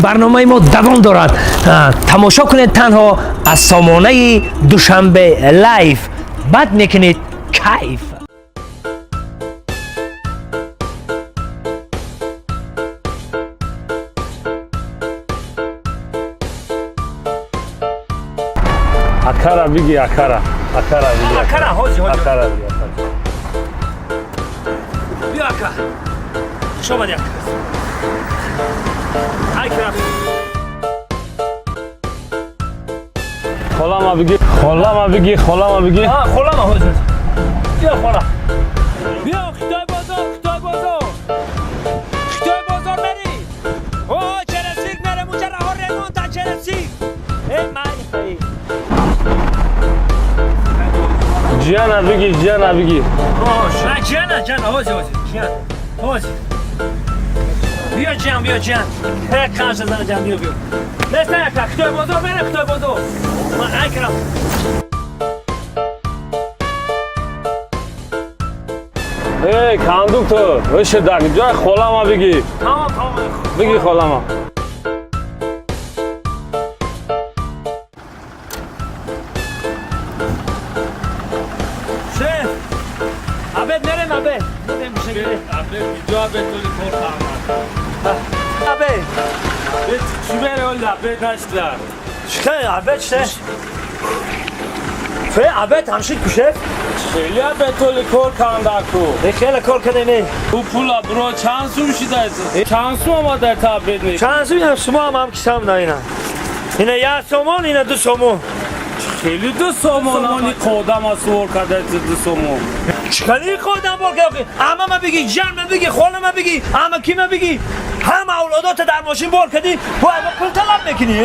برنامه ما دوام دارد. تماشا کنید تنها از سامانه دوشنبه لایف. بعد میکنید کیف. Akara bigi akara. Akara bigi. Akara hoji hoji. Akara bigi. بیا اکا شما دی اکا های کرم Xolama bigi. Xolama bigi. Xolama bigi. خلام هوز بیا خلا بیا خدای بازار خدای بازار خدای بازار نری او چرسیک نره موچه رها ریمون تا چرسیک ای مای Jana bigi. Jana bigi. جان هوز هوز جان هوز بیا جان هر کانش زن جان بیا دست اکا خدای بازار بره خدای بازار ما های کرم Hey konduktor. O'sha dagi joy xolama bigi. tamam Bigi xolama. شef abed nerem abed nerem bir şey gele Abi joy betuli korkama. abed Bet çimer öyle bet açtılar. شکای عبد شه فی عبد همشید کشه Şöyle betuli korkanda ku. خیلی کار کردیم Bu pula bro çansum şidaydı. Çansum ama der tabet ne. چند سوی هم شما هم کشم نه اینا اینا یه سومون اینا دو سومون Xeli de somonani kodama svor kader de somon. چکلی خودم بار که اما ما بگی جان ما بگی خاله ما بگی اما کی ما بگی همه اولادات در ماشین بار کردی تو اما پول طلب میکنی